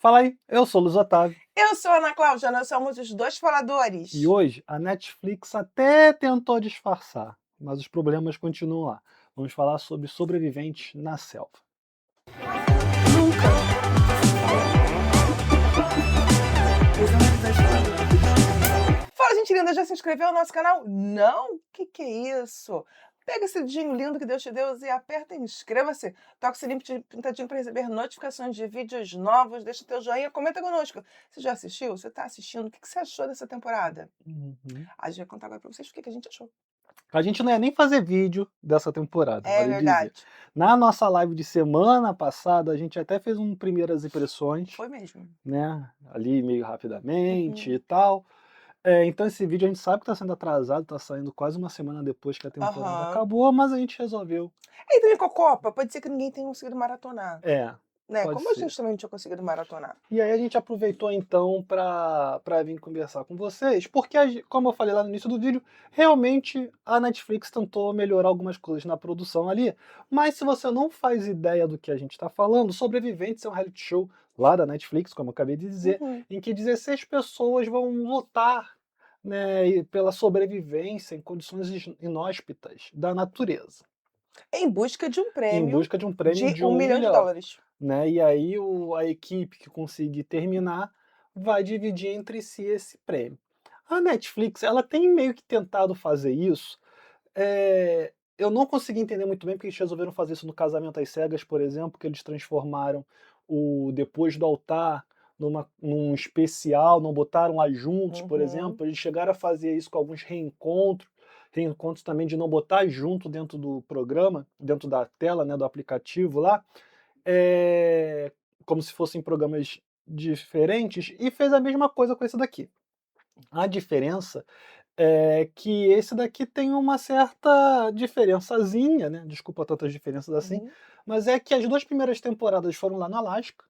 Fala aí, eu sou o Luiz Otávio Eu sou a Ana Cláudia, nós somos os dois e faladores. hoje a Netflix até tentou disfarçar, mas os problemas continuam lá. Vamos falar sobre sobreviventes na selva. Nunca. Fala, gente linda, já se inscreveu no nosso canal? Não? Que é isso? Pega esse dedinho lindo que Deus te deu e aperta em inscreva-se. Toca o sininho pintadinho para receber notificações de vídeos novos. Deixa teu joinha, comenta conosco. Você já assistiu? Você está assistindo? O que você achou dessa temporada? Uhum. A gente vai contar agora para vocês o que a gente achou. A gente não ia nem fazer vídeo dessa temporada, É vale dizer. verdade. Na nossa live de semana passada, a gente até fez primeiras impressões, Foi mesmo. né? Ali meio rapidamente e Uhum. tal. Então esse vídeo a gente sabe que está sendo atrasado, está saindo quase uma semana depois que a temporada Aham. acabou, mas a gente resolveu. E também com a Copa, pode ser que ninguém tenha conseguido maratonar, É, né, pode como a ser. gente também não tinha conseguido maratonar. E aí a gente aproveitou então para vir conversar com vocês, porque como eu falei lá no início do vídeo, realmente a Netflix tentou melhorar algumas coisas na produção ali, mas se você não faz ideia do que a gente está falando, Sobreviventes é um reality show lá da Netflix, como eu acabei de dizer, Uhum. em que 16 pessoas vão lutar, né, pela sobrevivência em condições inóspitas da natureza, Em busca de um em prêmio busca de um prêmio de de 1 um milhão de milhão. dólares. Né? E aí a equipe que conseguir terminar vai dividir entre si esse prêmio. A Netflix, ela tem meio que tentado fazer isso. Eu não consegui entender muito bem porque eles resolveram fazer isso no Casamento às Cegas, por exemplo, que eles transformaram o Depois do Altar num especial, não botaram lá juntos, por Uhum. exemplo. Eles chegaram a fazer isso com alguns reencontros também de não botar junto dentro do programa, dentro da tela, né, do aplicativo lá, como se fossem programas diferentes, e fez a mesma coisa com esse daqui. A diferença é que esse daqui tem uma certa diferençazinha, né, desculpa tantas diferenças assim, Uhum. mas é que as 2 primeiras temporadas foram lá no Alasca.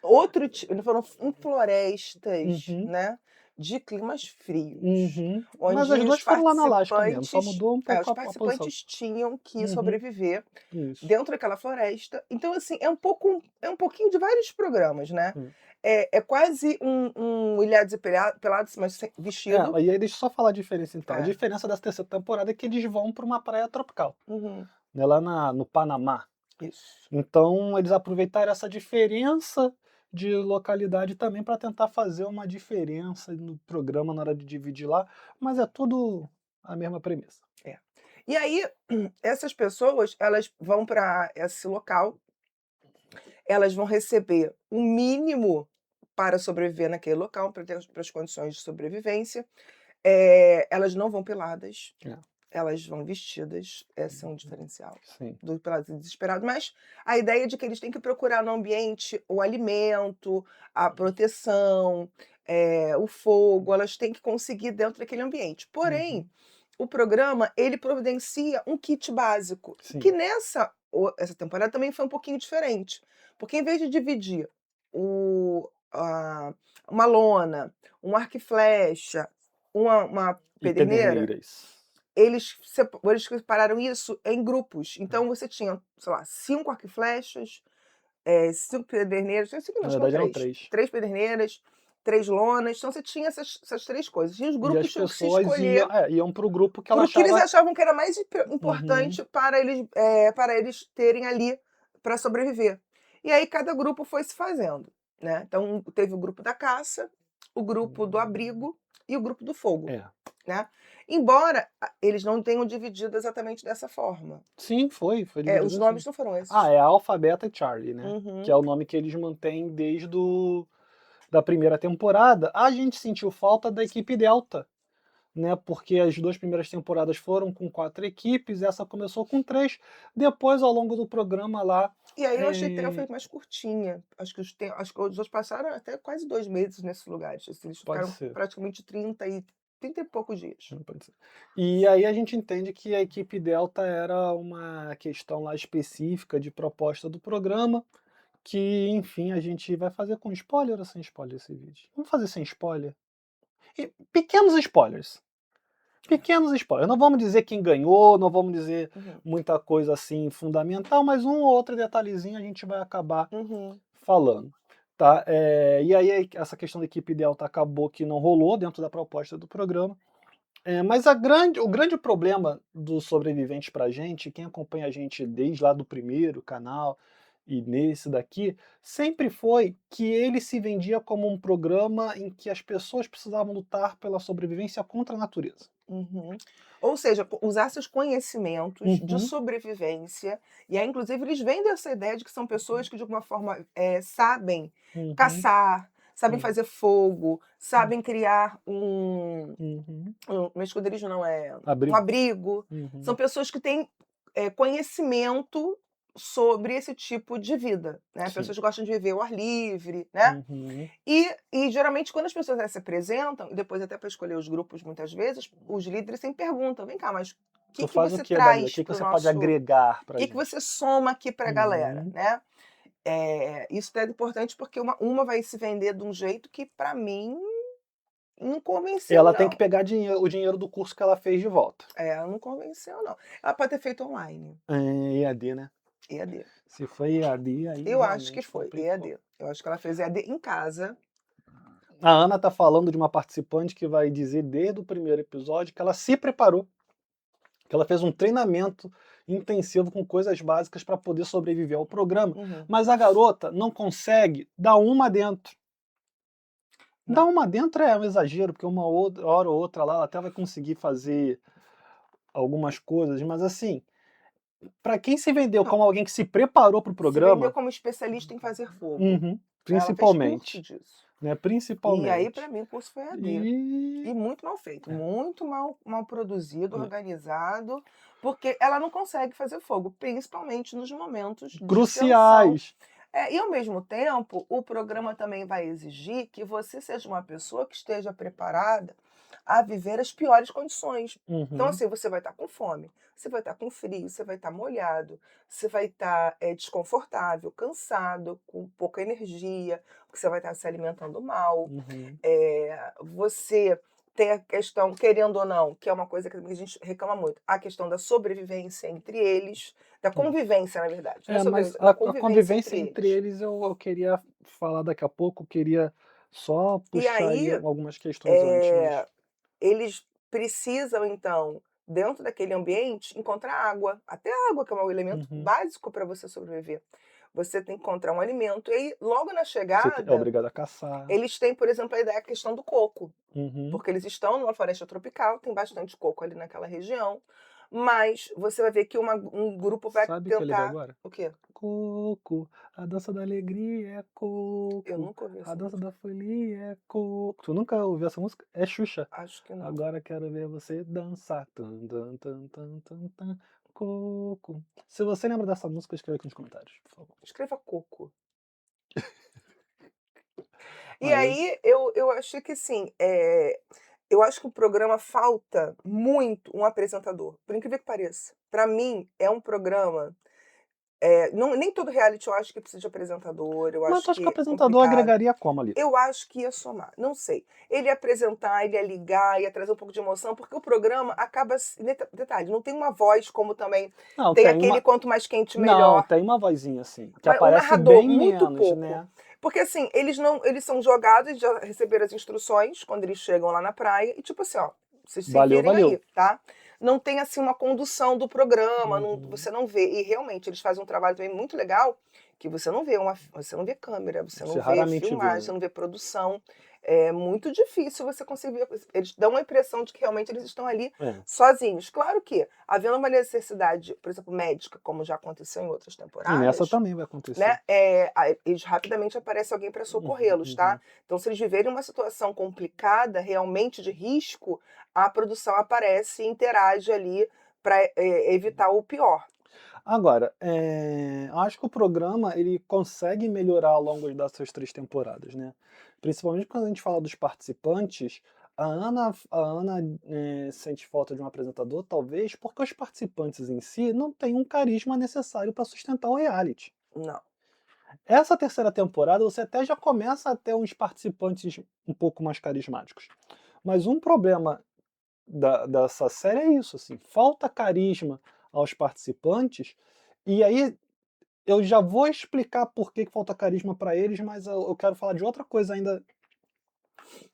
Outro ti Eles foram em florestas, Uhum, né, de climas frios, uhum. Mas as onde 2 foram lá no Alasca mesmo, só mudou um pouco os a posição. participantes tinham que Uhum, sobreviver isso. dentro daquela floresta. Então, assim, é um pouquinho de vários programas, né. Hum. É quase um Ilhados e Pelados, mas sem vestido. E aí deixa eu só falar a diferença então. A É. diferença dessa terceira temporada é que eles vão para uma praia tropical, Uhum. né, lá no Panamá. Isso. Então eles aproveitaram essa diferença de localidade também para tentar fazer uma diferença no programa na hora de dividir lá, mas é tudo a mesma premissa. É. E aí, essas pessoas, elas vão para esse local, elas vão receber um mínimo para sobreviver naquele local, para ter as condições de sobrevivência. Elas não vão peladas, É, elas vão vestidas, esse é um diferencial sim. do Pelados e Desesperados, mas a ideia é de que eles têm que procurar no ambiente o alimento, a proteção, o fogo, elas têm que conseguir dentro daquele ambiente. Porém, Uhum, o programa, ele providencia um kit básico, que sim. essa temporada também foi um pouquinho diferente, porque em vez de dividir o a uma lona, um arco e flecha, uma E pederneira, Pederneiras. eles separaram isso em grupos. Então você tinha, sei lá, 5 arco e flechas, 5 pederneiras, 5 não, Na acho que eram verdade eram 3. 3. 3 pederneiras, 3 lonas, então você tinha essas 3 coisas. E os E as grupos tinham que se pessoas iam, escolher iam para o grupo que ela para o que eles achava. achavam que era mais Uhum, importante para eles terem ali para sobreviver. E aí cada grupo foi se fazendo, né. Então teve o grupo da caça, o grupo do abrigo e o grupo do fogo, é. né. Embora eles não tenham dividido exatamente dessa forma. Sim, foi dividido Os assim. nomes não foram esses. É Alpha, Beta e Charlie, né, que é Uhum. o nome que eles mantêm desde da primeira temporada. A gente sentiu falta da equipe Delta, né, porque as 2 primeiras temporadas foram com 4 equipes, essa começou com 3. Depois, ao longo do programa lá, E aí eu achei que ela eh, foi mais curtinha. Acho que os outros passaram até quase 2 meses nesses lugares, assim, eles pode ficaram ser, praticamente 30 e poucos dias. pode ser. E aí a gente entende que a equipe Delta era uma questão lá específica de proposta do programa, que enfim, a gente vai fazer com spoiler ou sem spoiler esse vídeo? Vamos fazer sem spoiler? E pequenos spoilers. Pequenos spoilers. Não vamos dizer quem ganhou, não vamos dizer Uhum, muita coisa assim fundamental, mas um ou outro detalhezinho a gente vai acabar uhum. falando, tá? E aí essa questão da equipe ideal acabou que não rolou dentro da proposta do programa. Mas o grande problema dos sobreviventes pra gente, quem acompanha a gente desde lá do primeiro canal e nesse daqui, sempre foi que ele se vendia como um programa em que as pessoas precisavam lutar pela sobrevivência contra a natureza. Uhum. Ou seja, usar seus conhecimentos de Uhum, sobrevivência, e aí inclusive eles vendem essa ideia de que são pessoas que de alguma forma, sabem uhum, caçar, sabem hum, fazer fogo, hum, sabem criar um uhum. um esconderijo não, um Abrigo. abrigo. São Uhum, pessoas que têm, conhecimento sobre esse tipo de vida, né, sim. pessoas que gostam de viver ao ar livre, né. Uhum. E geralmente quando as pessoas, se apresentam, e depois até para escolher os grupos muitas vezes, os líderes sempre perguntam: "Vem cá, mas o Tu que que faz o você que dali? O traz que que para o você pode nosso o agregar pra que que gente? você soma aqui para a galera?", Uhum. né. Isso é importante porque uma vai se vender de um jeito que para mim não convenceu Ela tem que não. pegar o dinheiro do curso que ela fez de volta. Não convenceu não. Ela pode ter feito online, EAD, né. EAD. Se foi EAD, aí Eu acho que realmente foi complicou. EAD. Eu acho que ela fez EAD em casa. A Ana tá falando de uma participante que vai dizer desde o primeiro episódio que ela se preparou, que ela fez um treinamento intensivo com coisas básicas para poder sobreviver ao programa, Uhum. mas a garota não consegue dar uma dentro. Dar Não. uma dentro é um exagero, porque uma outra hora ou outra lá ela até vai conseguir fazer algumas coisas, mas assim, para quem se vendeu Não, como alguém que se preparou para o se vendeu programa. como especialista em fazer fogo, Uhum, né, ela fez curso principalmente, disso. né, E aí para principalmente. mim o curso foi EAD. E E muito mal feito, é, muito mal produzido, né, organizado, porque ela não consegue fazer fogo, principalmente nos momentos de tensão. cruciais. E ao mesmo tempo, o programa também vai exigir que você seja uma pessoa que esteja preparada a viver as piores condições. Então, Uhum, assim, você vai estar com fome, você vai estar com frio, você vai estar molhado, você vai estar, desconfortável, cansado, com pouca energia, porque você vai estar se alimentando mal. uhum. Você tem a questão, querendo ou não, que é uma coisa que a gente reclama muito, a questão da sobrevivência entre eles, da convivência, na verdade, não é Mas sobrevivência, da a convivência convivência entre entre eles. eles eu queria falar daqui a pouco, queria só E puxar aí, aí algumas questões antes, mas eh, eles precisam então, dentro daquele ambiente, encontrar água, até a água que é um elemento uhum. básico para você sobreviver. Você tem que encontrar um alimento, e aí logo na É chegada, obrigado a caçar. eles têm, por exemplo, a ideia a questão do coco. Uhum. Porque eles estão numa floresta tropical, tem bastante coco ali naquela região, mas você vai ver que um grupo vai Sabe o que eu lembrei tentar agora? o quê? Coco, a dança da alegria é Eu coco, nunca ouvi a essa dança música. da folia é coco. Tu nunca ouviu essa música? É Xuxa. Acho que não. Agora quero ver você dançar. Tan, tan, tan, tan, tan, tan, coco. Se você lembra dessa música, escreve aqui nos comentários, por favor. Escreva coco. E Mas, aí eu achei que assim, eu acho que o programa falta muito um apresentador, por incrível que pareça. Para mim é um programa, não, nem todo reality eu acho que precisa de apresentador, eu mas tu acho acha que o que é apresentador complicado. agregaria como ali? Eu acho que ia somar, não sei. Ele ia apresentar, ele ia ligar, ia trazer um pouco de emoção, porque o programa acaba detalhe, não tem uma voz como também Não, tem tem aquele uma. Quanto Mais Quente Não, Melhor, tem uma vozinha assim, que mas o aparece narrador bem muito menos, pouco. né? Porque assim, eles são jogados, eles já receberam as instruções quando eles chegam lá na praia e tipo assim, ó, vocês se Valeu, virem aí, valeu. tá? Não tem assim uma condução do programa, Uhum. você não vê. E realmente eles fazem um trabalho também muito legal, que você não vê câmera, você não Você vê raramente vê, filmagem, né? você não vê produção. É muito difícil você conseguir ver. Eles dão a impressão de que realmente eles estão ali É. sozinhos. Claro que, havendo uma necessidade, por exemplo, médica, como já aconteceu em outras E nessa temporadas, também vai acontecer. né, aí eles rapidamente aparece alguém para socorrê-los, tá. Uhum. Então se eles viverem uma situação complicada, realmente de risco, a produção aparece e interage ali para evitar o pior. Agora, acho que o programa ele consegue melhorar ao longo dessas 3 temporadas, né. Principalmente quando a gente fala dos participantes, a Ana, sente falta de um apresentador, talvez porque os participantes em si não têm um carisma necessário para sustentar o reality. Não. Essa terceira temporada você até já começa a ter uns participantes um pouco mais carismáticos. Mas um problema dessa série é isso, assim, falta carisma aos participantes, e aí eu já vou explicar por que que falta carisma pra eles, mas eu quero falar de outra coisa ainda,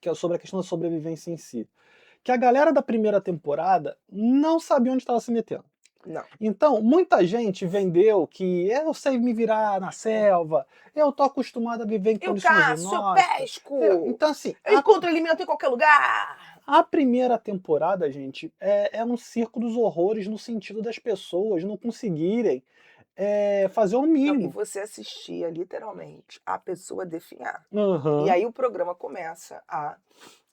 que é sobre a questão da sobrevivência em si. Que a galera da primeira temporada não sabia onde estava se metendo. Não. Então, muita gente vendeu que eu sei me virar na selva, eu tô acostumado a viver em Eu condições caço, eu inóspitas. pesco, Então, assim, eu encontro alimento em qualquer lugar. a primeira temporada, gente, é um circo dos horrores no sentido das pessoas não conseguirem fazer o Não, e mínimo. você assistia literalmente a pessoa definhar. E Aham. aí o programa começa a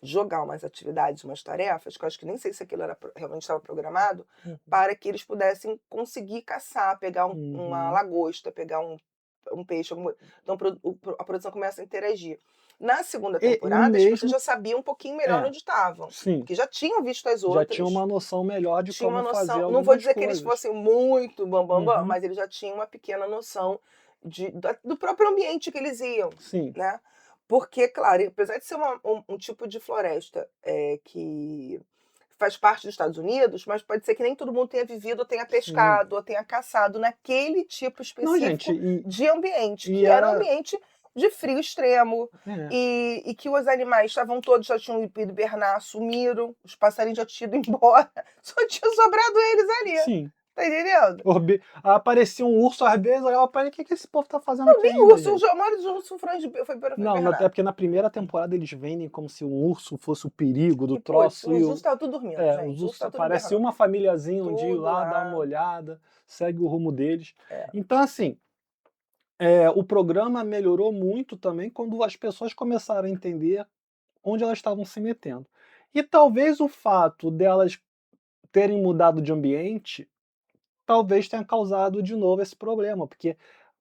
jogar umas atividades, umas tarefas, que eu acho que nem sei se aquilo era realmente estava programado, Uhum. para que eles pudessem conseguir caçar, pegar uma Uhum. lagosta, pegar um peixe. Então a produção começa a interagir. Na segunda E temporada, as pessoas mesmo já sabiam um pouquinho melhor é, onde estavam, sim, porque já tinham visto as já tinha outras, uma noção melhor de tinham uma como fazer noção. Não vou algumas dizer que eles coisas. fossem muito bam, Uhum. mas eles já tinham uma pequena noção do próprio ambiente que eles iam, Sim, né? Porque, claro, apesar de ser um tipo de floresta que faz parte dos Estados Unidos, mas pode ser que nem todo mundo tenha vivido, ou tenha sim. pescado, ou tenha caçado naquele tipo Não, gente, específico de ambiente, e que era um era ambiente de frio extremo, é, e que os animais estavam todos, já tinham ido hibernar, sumiram, os passarinhos já tinham ido embora, só tinha sobrado eles ali, sim. tá entendendo? Aparecia um urso às vezes, olhava pra ele: "O que que esse povo tá fazendo Não, aqui nem ainda, urso, gente?" a maioria dos ursos foi Não, é hibernar. porque na primeira temporada eles vendem como se um urso fosse o perigo do E, pô, os troço e ursos estavam tudo dormindo, os gente, os ursos ursos estavam tudo parece hibernando. uma famíliazinha um dia ir Tudo lá, dar uma lá, olhada, segue o rumo deles. é. Então assim, o programa melhorou muito também quando as pessoas começaram a entender onde elas estavam se metendo. E talvez o fato delas terem mudado de ambiente, talvez tenha causado de novo esse problema, porque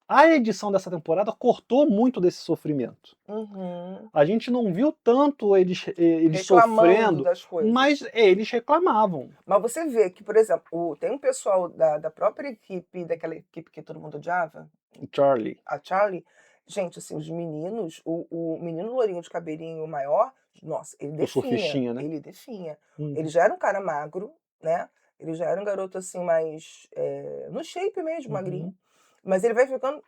a edição dessa temporada cortou muito desse sofrimento. Uhum. A gente não viu tanto eles Reclamando sofrendo, das mas coisas. eles reclamavam. Mas você vê que, por exemplo, tem um pessoal da própria equipe, daquela equipe que todo mundo odiava, Charlie, a Charlie, gente, assim, os meninos, o menino lourinho de cabelinho maior, nossa, ele o definha, surfistinha, né? ele definha. Ele Uhum. já era um cara magro, né, ele já era um garoto, assim, mais, no shape mesmo, magrinho, Uhum. mas ele vai ficando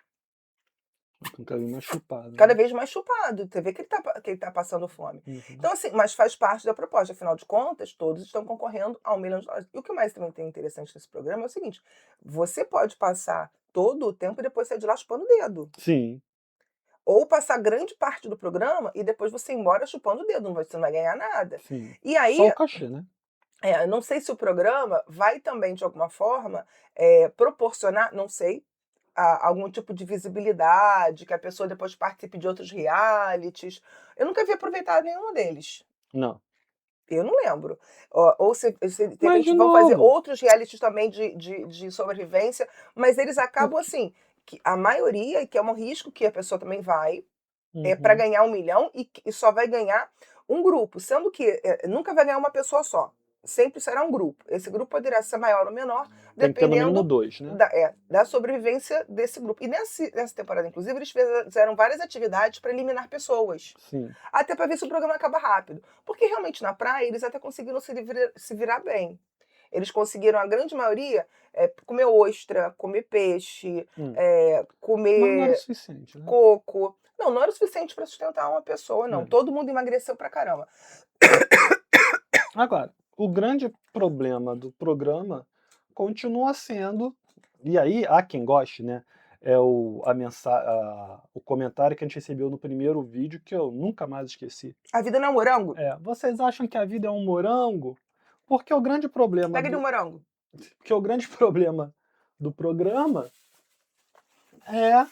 Com o cabelo mais chupado, cada né? vez mais chupado, você vê que ele tá passando fome. Uhum. Então, assim, mas faz parte da proposta, afinal de contas, todos estão concorrendo a $1 milhão. E o que mais também tem interessante nesse programa é o seguinte: você pode passar todo o tempo e depois sair de lá chupando o dedo. Sim, Ou passar grande parte do programa e depois você ir embora chupando o dedo, você não vai ganhar nada. sim. E Só aí, o cachê, né? eu não sei se o programa vai também, de alguma forma, proporcionar, não sei, algum tipo de visibilidade, que a pessoa depois participe de outros realities. Eu nunca vi aproveitado nenhum deles. Não. Eu não lembro. Ou se de Mas de repente vão fazer novo, outros realities também de sobrevivência, mas eles acabam porque assim, que a maioria, e que é um risco que a pessoa também vai, para uhum. ganhar 1 milhão e só vai ganhar um grupo, sendo que nunca vai ganhar uma pessoa só. Sempre será um grupo. Esse grupo poderá ser maior ou menor, Tem que ter no mínimo dependendo 2, né? da sobrevivência desse grupo. E nessa temporada, inclusive, eles fizeram várias atividades para eliminar pessoas. Sim. Até para ver se o programa acaba rápido. Porque realmente na praia eles até conseguiram se virar bem. Eles conseguiram, a grande maioria, comer ostra, comer peixe, Hum. Mas não era o comer suficiente, né? coco. Não, não era o suficiente para sustentar uma pessoa, não. É. Todo mundo emagreceu pra caramba. Agora, o grande problema do programa continua sendo, e aí há quem goste, né? É o comentário que a gente recebeu no primeiro vídeo que eu nunca mais esqueci. A vida não é um morango? Vocês acham que a vida é um morango? Porque o grande problema Pega de um do, morango. porque o grande problema do programa é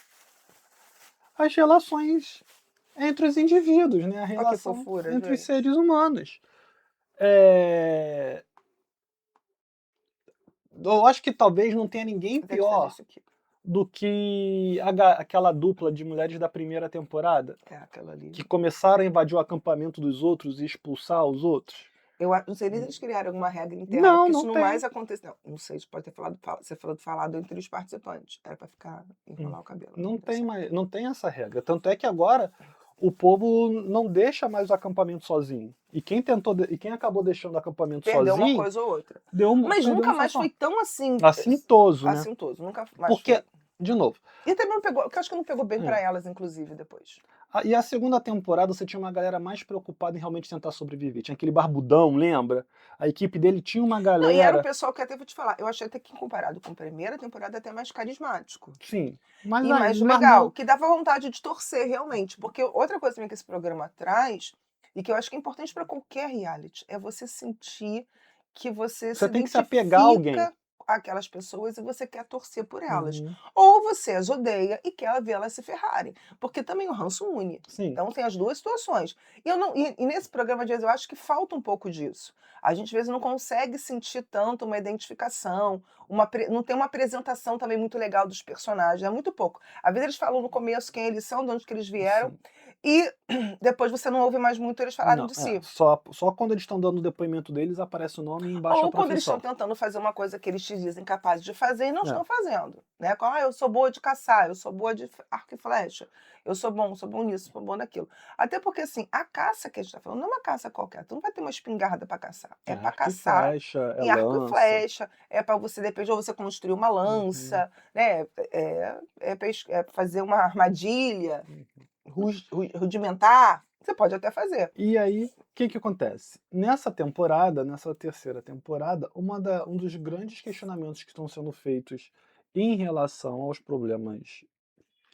as relações entre os indivíduos, né? A Olha que relação fofura, entre os gente. seres humanos. É, Eu acho que talvez não tenha ninguém Até que fazer pior isso aqui. do que aquela dupla de mulheres da primeira temporada, É, aquela ali. que começaram a invadir o acampamento dos outros e expulsar os outros. Não sei nem se eles criaram alguma regra interna, Não, porque não isso não mais tem. acontece. Não, não sei, pode ter falado entre os participantes. Era pra ficar, Hum. enrolar o cabelo, Não deu tem certo. mais, não tem essa regra. Tanto é que agora o povo não deixa mais o acampamento sozinho. E quem acabou deixando o acampamento Perdeu uma sozinho, coisa ou outra. Mas perdeu nunca uma mais foi situação. tão assim, Assintoso, né? assintoso, nunca mais Porque foi. De novo. E também não pegou, que eu acho que não pegou bem É. pra elas, inclusive, depois. E a segunda temporada você tinha uma galera mais preocupada em realmente tentar sobreviver. Tinha aquele barbudão, lembra? A equipe dele tinha uma Não, e era um galera. pessoal que até vou te falar, eu achei até que comparado com a primeira temporada até mais carismático. Sim, mas E aí, mais mas legal, não. que dava vontade de torcer realmente, porque outra coisa também que esse programa traz, e que eu acho que é importante para qualquer reality, é você sentir que você se Você tem que se apegar a alguém. identifica com aquelas pessoas e você quer torcer por elas. Uhum. Ou você as odeia e quer ver elas se ferrarem, porque também o ranço une. Sim. Então tem as duas situações. E, eu não, e nesse programa, às vezes, eu acho que falta um pouco disso. A gente, às vezes, não consegue sentir tanto uma identificação, não tem uma apresentação também muito legal dos personagens, é muito pouco. Às vezes eles falam no começo quem eles são, de onde que eles vieram, Sim. e depois você não ouve mais muito eles falarem Não, de si. só quando eles estão dando o depoimento deles aparece o nome e embaixo a Ou quando eles estão profissão. tentando fazer uma coisa que eles te dizem capazes de fazer e não É. estão fazendo, né? Eu sou boa de caçar, eu sou boa de arco e flecha, eu sou bom nisso, sou bom naquilo. Até porque, assim, a caça que a gente tá falando não é uma caça qualquer, tu não vai ter uma espingarda para caçar. É É para arco e caçar flecha, é em arco e lança. flecha, é para você, depende, ou você construir uma Uhum, lança, né? É fazer uma armadilha uhum. rudimentar, você pode até fazer. E aí, o que que acontece? Nessa temporada, nessa terceira temporada, um dos grandes questionamentos que estão sendo feitos em relação aos problemas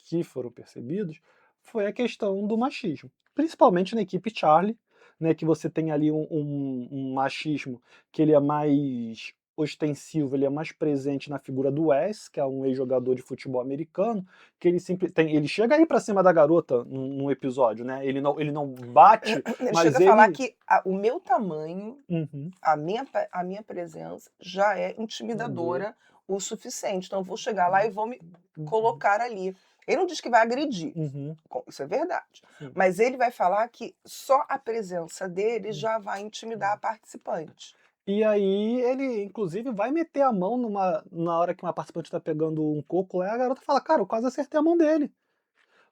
que foram percebidos foi a questão do machismo. Principalmente na equipe Charlie, né, que você tem ali um machismo que ele é mais ostensivo, ele é mais presente na figura do Wes, que é um ex-jogador de futebol americano, que ele chega aí pra cima da garota num episódio, né? Ele não bate, Ele chega mas a falar ele. que o meu tamanho, Uhum. a minha presença já é Jogador. intimidadora o suficiente, então eu vou chegar lá e vou me Uhum. colocar ali. Ele não diz que vai agredir, Uhum. isso é verdade, Sim. mas ele vai falar que só a presença dele Uhum. já vai intimidar a participante. E aí ele, inclusive, vai meter a mão na hora que uma participante tá pegando um coco lá, e a garota fala: "Cara, eu quase acertei a mão dele".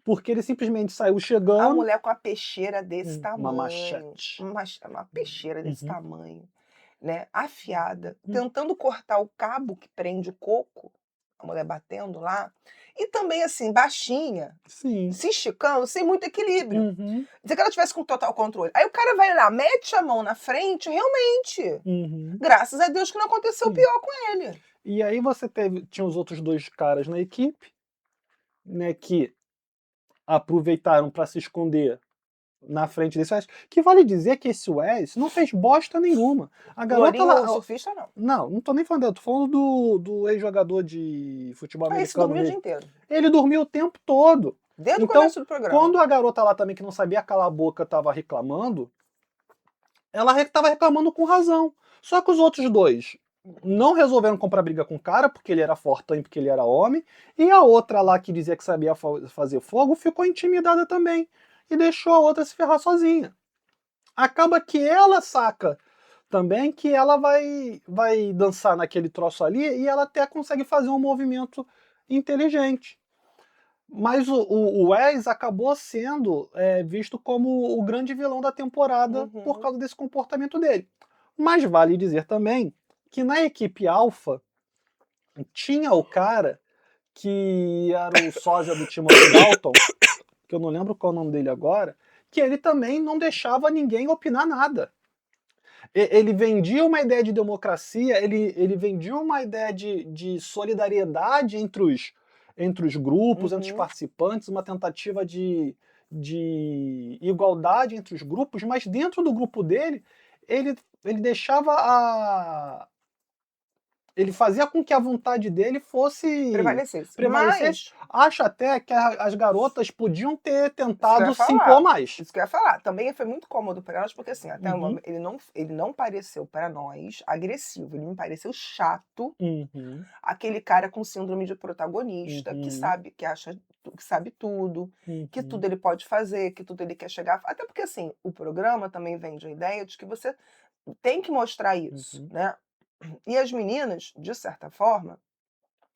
Porque ele simplesmente saiu A chegando, mulher com a peixeira desse uma tamanho, machete. uma peixeira desse Uhum, tamanho, né, afiada, uhum. tentando cortar o cabo que prende o coco, a mulher batendo lá, e também, assim, baixinha, Sim. se esticando, sem muito equilíbrio. Uhum, Dizer que ela tivesse com total controle. Aí o cara vai lá, mete a mão na frente, realmente, uhum, graças a Deus que não aconteceu o sim. pior com ele. E aí você tinha os outros 2 caras na equipe, né, que aproveitaram para se esconder na frente desse Wes, que vale dizer que esse Wes não fez bosta nenhuma. A garota Lourinho, o lá. surfista, não. Não tô nem falando dela, tô falando do ex-jogador de futebol Aí esse americano dormiu o dia mesmo. inteiro, Ele dormiu o tempo todo. desde o Então, começo do programa. quando a garota lá também, que não sabia calar a boca, tava reclamando, ela tava reclamando com razão. Só que os outros dois não resolveram comprar briga com o cara, porque ele era fortão e porque ele era homem, e a outra lá que dizia que sabia fazer fogo ficou intimidada também, e deixou a outra se ferrar sozinha. Acaba que ela saca também que ela vai dançar naquele troço ali e ela até consegue fazer um movimento inteligente. Mas o Wes acabou sendo visto como o grande vilão da temporada por Uhum. causa desse comportamento dele. Mas vale dizer também que na equipe Alpha tinha o cara que era o sósia do Timothy Dalton, que eu não lembro qual é o nome dele agora, que ele também não deixava ninguém opinar nada. Ele vendia uma ideia de democracia, ele vendia uma ideia de solidariedade entre os grupos, entre os Uhum. participantes, uma tentativa de igualdade entre os grupos, mas dentro do grupo dele, ele, ele deixava a. Ele fazia com que a vontade dele fosse Prevalecesse. prevalecesse. Mas, Acho até que as garotas podiam ter isso que eu ia tentado se impor falar, mais. isso que eu ia falar. Também foi muito cômodo para elas, porque assim, até o Uhum, momento ele não pareceu para nós agressivo, ele me pareceu chato, uhum, aquele cara com síndrome de protagonista, que uhum, sabe, que sabe tudo, que tudo uhum, ele pode fazer, que tudo ele quer chegar. Até porque assim, o programa também vende a ideia de que você tem que mostrar isso, uhum. né? E as meninas, de certa forma,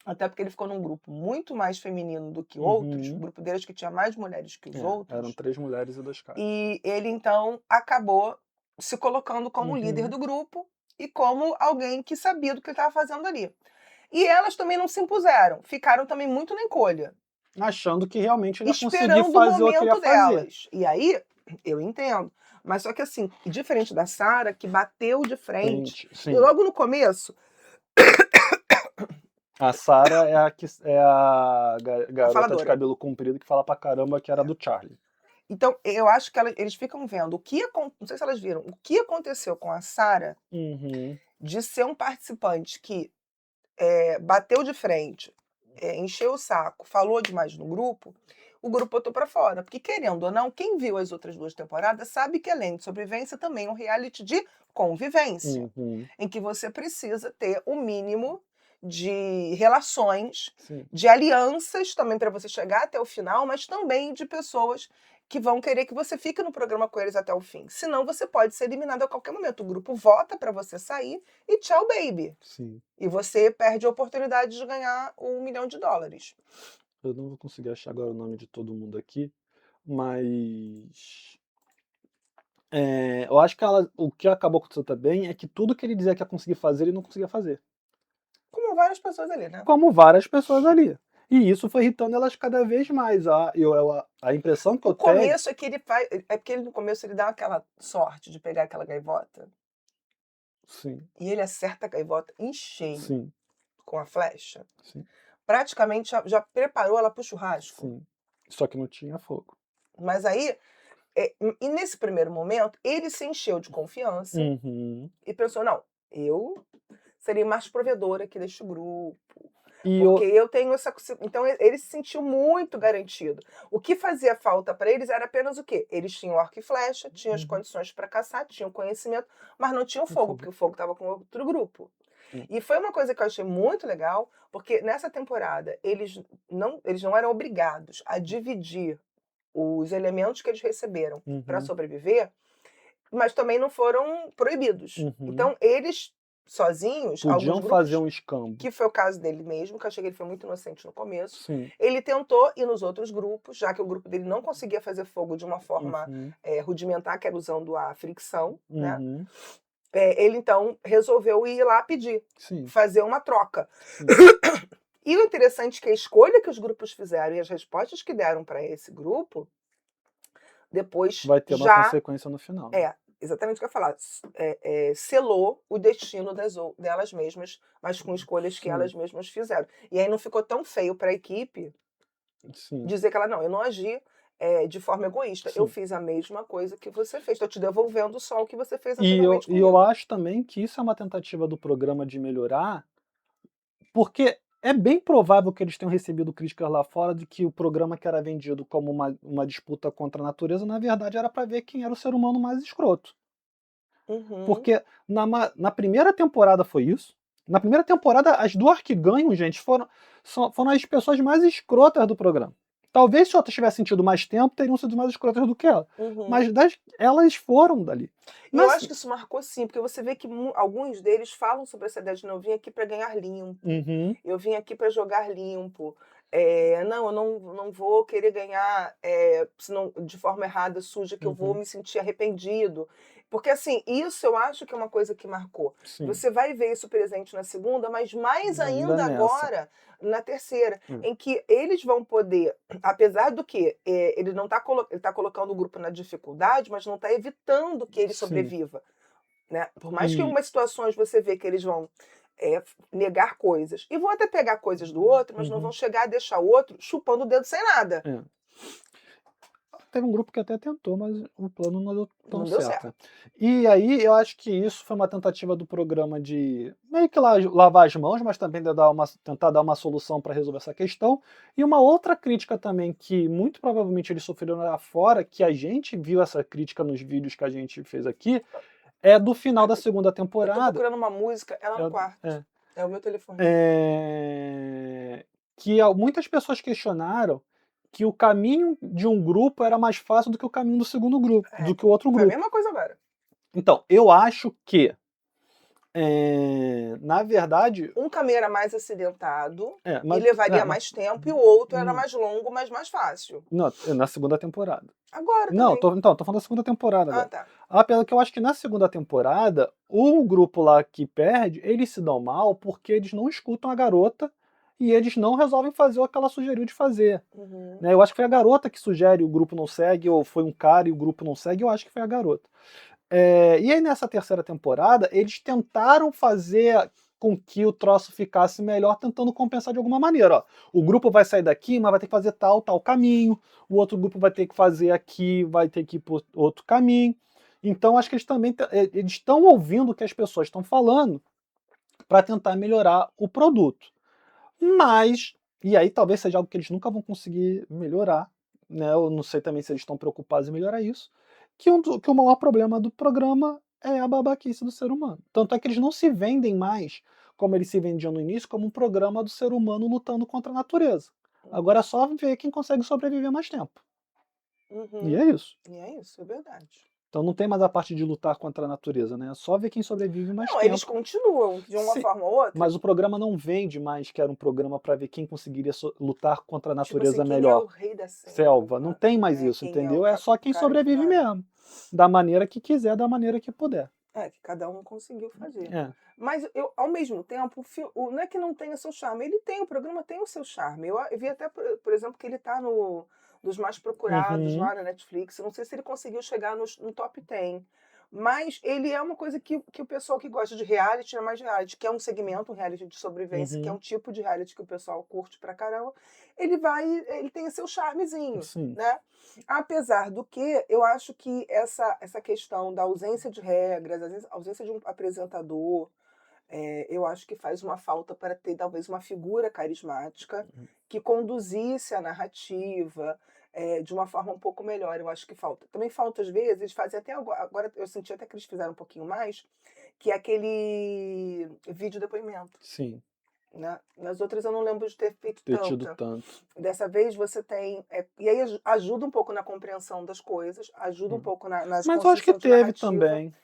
até porque ele ficou num grupo muito mais feminino do que outros, o Uhum. grupo deles que tinha mais mulheres que os Eram outros, 3 mulheres e 2 caras. e ele então acabou se colocando como líder Uhum, do grupo e como alguém que sabia do que ele estava fazendo ali. E elas também não se impuseram, ficaram também muito na encolha, Achando que realmente ele ia conseguir esperando o fazer o que ele ia momento fazer. delas. E aí, eu entendo. Mas só que assim, diferente da Sarah, que bateu de frente, e Sim. logo no começo, A Sarah é a a garota de faladora. cabelo comprido que fala pra caramba que era É. do Charlie. Então, eu acho que eles ficam vendo não sei se elas viram, o que aconteceu com a Sarah Uhum. de ser um participante que bateu de frente, encheu o saco, falou demais no grupo, o grupo botou pra fora. Porque, querendo ou não, quem viu as outras 2 temporadas sabe que além de sobrevivência, também é um reality de convivência, Uhum. em que você precisa ter o mínimo de relações, Sim. de alianças também para você chegar até o final, mas também de pessoas que vão querer que você fique no programa com eles até o fim. Senão você pode ser eliminado a qualquer momento. O grupo vota para você sair e tchau, baby. Sim. E você perde a oportunidade de ganhar $1 milhão. Eu não vou conseguir achar agora o nome de todo mundo aqui, mas eu acho que o que acabou acontecendo também é que tudo que ele dizia que ia conseguir fazer, ele não conseguia fazer. Como várias pessoas ali, né? Como várias pessoas ali. E isso foi irritando elas cada vez mais. A impressão que eu O tenho. começo é que ele faz. É porque ele no começo ele dá aquela sorte de pegar aquela gaivota. Sim, E ele acerta a gaivota em cheio sim, com a flecha. sim, Praticamente já preparou ela pro churrasco. sim. Só que não tinha fogo. Mas aí, e nesse primeiro momento, ele se encheu de confiança Uhum. e pensou: não, eu serei mais provedora aqui deste grupo. E Porque eu tenho essa. Então ele se sentiu muito garantido. O que fazia falta para eles era apenas o quê? Eles tinham arco e flecha, tinham as Uhum. condições para caçar, tinham conhecimento, mas não tinham Com fogo, fogo. porque o fogo estava com outro grupo. Hum. E foi uma coisa que eu achei muito legal, porque nessa temporada eles não eram obrigados a dividir os elementos que eles receberam para Uhum. sobreviver, mas também não foram proibidos. Uhum. Então eles sozinhos, alguns Podiam fazer grupos, um escambo. que foi o caso dele mesmo, que eu achei que ele foi muito inocente no começo. Sim. Ele tentou ir nos outros grupos, já que o grupo dele não conseguia fazer fogo de uma forma Uhum. rudimentar, que era usando a fricção, né? Uhum. Ele então resolveu ir lá pedir, Sim. fazer uma troca. Sim. E o interessante é que a escolha que os grupos fizeram e as respostas que deram para esse grupo, depois Vai ter uma já consequência no final, né? exatamente o que eu ia falar. Selou o destino delas mesmas, mas com escolhas que Sim, elas mesmas fizeram. E aí não ficou tão feio para a equipe sim, dizer que ela, não, eu não agi de forma egoísta. Eu sim. fiz a mesma coisa que você fez. Estou te devolvendo só o que você fez E eu, anteriormente e eu comigo. acho também que isso é uma tentativa do programa de melhorar, porque é bem provável que eles tenham recebido críticas lá fora de que o programa que era vendido como uma disputa contra a natureza, na verdade era para ver quem era o ser humano mais escroto. Uhum. Porque na primeira temporada foi isso. Na primeira temporada, as do Arquiganho, gente, foram as pessoas mais escrotas do programa. Talvez se outras tivessem tido mais tempo, teriam sido mais escrotas do que ela. Uhum. Mas elas foram dali. E eu Nas, acho que isso marcou sim, porque você vê que alguns deles falam sobre essa ideia de não, eu vim aqui para ganhar limpo, Uhum, eu vim aqui para jogar limpo. Não, eu não vou querer ganhar senão, de forma errada, suja, que eu vou uhum, me sentir arrependido. Porque, assim, isso eu acho que é uma coisa que marcou. sim, Você vai ver isso presente na segunda, mas mais ainda ainda nessa. agora na terceira, Hum, em que eles vão poder, apesar do que ele não está ele tá colocando o grupo na dificuldade, mas não está evitando que ele sim. sobreviva. Né? Por mais que em E, algumas situações você vê que eles vão negar coisas e vão até pegar coisas do outro, mas não vão uhum, chegar a deixar o outro chupando o dedo sem nada. é. Teve um grupo que até tentou, mas o plano não deu tão Não deu certo. certo. E aí eu acho que isso foi uma tentativa do programa de meio que lavar as mãos, mas também de tentar dar uma solução para resolver essa questão. E uma outra crítica também que muito provavelmente eles sofreram lá fora, que a gente viu essa crítica nos vídeos que a gente fez aqui, é do final da segunda Eu tô temporada. procurando uma música, ela no É, quarto. é, É o meu telefone. que muitas pessoas questionaram que o caminho de um grupo era mais fácil do que o caminho do segundo grupo, do que o outro Foi a grupo. mesma coisa agora. Então, eu acho que, na verdade, Um caminho era mais acidentado e mas, levaria mais tempo, e o outro era hum, mais longo, mas mais fácil. não, na segunda temporada. Agora Não, também. tô falando da segunda temporada Ah, agora. tá. Apesar que eu acho que na segunda temporada, o grupo lá que perde, eles se dão mal porque eles não escutam a garota e eles não resolvem fazer o que ela sugeriu de fazer. Uhum. Né? Eu acho que foi a garota que sugere, o grupo não segue, ou foi um cara e o grupo não segue, eu acho que foi a garota. E aí nessa terceira temporada, eles tentaram fazer com que o troço ficasse melhor, tentando compensar de alguma maneira. Ó, o grupo vai sair daqui, mas vai ter que fazer tal caminho, o outro grupo vai ter que fazer aqui, vai ter que ir por outro caminho. Então acho que eles também eles estão ouvindo o que as pessoas estão falando para tentar melhorar o produto. Mas, e aí talvez seja algo que eles nunca vão conseguir melhorar, né? Eu não sei também se eles estão preocupados em melhorar isso, que o maior problema do programa é a babaquice do ser humano. Tanto é que eles não se vendem mais, como eles se vendiam no início, como um programa do ser humano lutando contra a natureza. Agora é só ver quem consegue sobreviver mais tempo. E Uhum. é isso. E é isso, é verdade. Então não tem mais a parte de lutar contra a natureza, né? É só ver quem sobrevive mais Não, eles tempo. continuam, de uma Sim, forma ou outra. mas o programa não vende mais que era um programa para ver quem conseguiria lutar contra a Tipo assim, natureza quem é o melhor. rei da Selva. Não selva, tem mais né? isso, Quem é o entendeu? É só quem cara que sobrevive vai. mesmo. Da maneira que quiser, da maneira que puder. É, que cada um conseguiu fazer. É. Mas eu, ao mesmo tempo, não é que não tenha seu charme, ele tem, o programa tem o seu charme. Eu vi até, por exemplo, que ele tá nos mais procurados Uhum. lá na Netflix. Eu não sei se ele conseguiu chegar no top 10. Mas ele é uma coisa que o pessoal que gosta de reality, é mais reality, que é um segmento, um reality de sobrevivência, que é Uhum. um tipo de reality que o pessoal curte pra caramba, ele tem seu charmezinho, Sim. né? Apesar do que, eu acho que essa questão da ausência de regras, a ausência de um apresentador, eu acho que faz uma falta para ter talvez uma figura carismática que conduzisse a narrativa, de uma forma um pouco melhor, eu acho que falta. Também falta às vezes, fazer até agora eu senti até que eles fizeram um pouquinho mais, que é aquele vídeo depoimento, Sim. né. Nas outras eu não lembro de ter feito Ter tido tanta. tanto. Dessa vez você tem, e aí ajuda um pouco na compreensão das coisas, ajuda um Hum. pouco na Mas eu acho que construção de teve narrativa. também.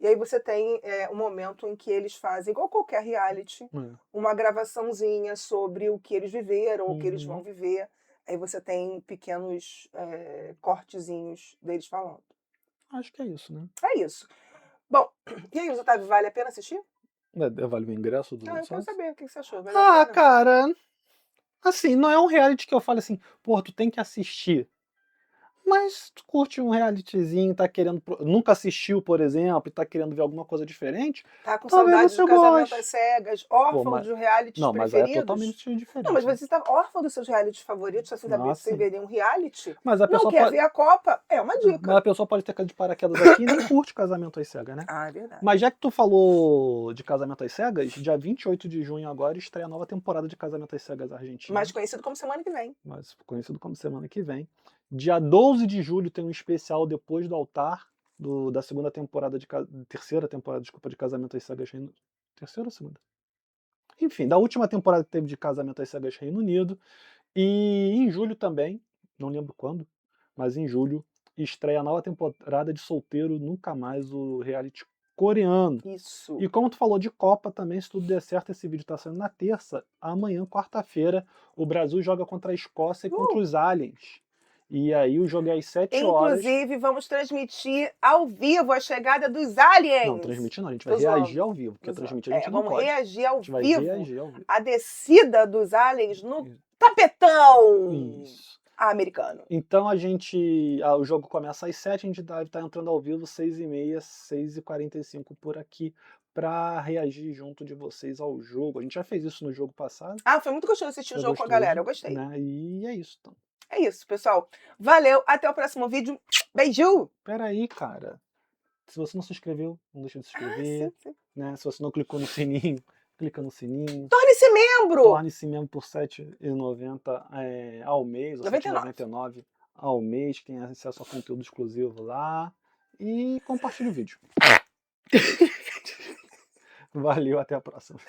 E aí você tem, um momento em que eles fazem, igual qualquer reality, É. uma gravaçãozinha sobre o que eles viveram, o que eles vão Uhum. viver. Aí você tem pequenos, cortezinhos deles falando. Acho que é isso, né? É isso. Bom, e aí, Otávio, vale a pena assistir? Vale o ingresso Ah, do eu quero sócio? saber o que você achou, vale a Ah, pena? cara, assim, não é um reality que eu falo assim, pô, tu tem que assistir. Mas tu curte um realityzinho, tá querendo nunca assistiu, por exemplo, e tá querendo ver alguma coisa diferente, Tá com talvez saudade de você Casamento às goste. Cegas, Pô, órfão mas de realities não, mas aí é preferidos? totalmente Não, mas diferente, né. você está órfão dos seus realities favoritos, tá Ah, sem sim. ver nenhum reality? Mas a Não pessoa quer pode ver a Copa? É uma mas dica. a pessoa pode ter caído de paraquedas aqui e nem curte Casamento às Cegas, né. Ah, é verdade. Mas já que tu falou de Casamento às Cegas, dia 28 de junho agora estreia a nova temporada de Casamento às Cegas Mais Argentina, conhecido como Semana que Vem. mais conhecido como Semana que Vem. Dia 12 de julho tem um especial Depois do Altar, da segunda temporada terceira temporada, desculpa, de Casamento às Cegas Reino terceira ou segunda? Enfim, da última temporada que teve de Casamento às Cegas Reino Unido. E em julho também, não lembro quando, mas em julho, estreia a nova temporada de Solteiro Nunca Mais, o reality coreano. Isso. E como tu falou de Copa também, se tudo der certo, esse vídeo tá saindo na terça, amanhã, quarta-feira, o Brasil joga contra a Escócia e contra Uh! os aliens. E aí o jogo é às 7 horas. Inclusive, vamos transmitir ao vivo a chegada dos Não, aliens. transmitir não, a gente vai Tô reagir zoando, ao vivo, tô porque zoando. transmitir a gente não Vamos pode. reagir A ao gente vai vivo reagir ao vivo. à descida dos aliens no tapetão Isso. americano. Então o jogo começa às 7, a gente deve estar entrando ao vivo 6h30, 6h45 por aqui, para reagir junto de vocês ao jogo. A gente já fez isso no jogo passado, Ah, foi muito gostoso assistir o foi jogo com a galera, gostoso, eu gostei. né? E é isso, então. É isso, pessoal. Valeu, até o próximo vídeo. Beijo! Espera aí, cara. Se você não se inscreveu, não deixa de se Ah, inscrever, sim, sim. né? Se você não clicou no sininho, clica no sininho. Torne-se membro! Torne-se membro por R$ 7,90 ao mês, ou R$ 99. 7,99 ao mês, que tem acesso a conteúdo exclusivo lá. E compartilhe o vídeo. Valeu, até a próxima.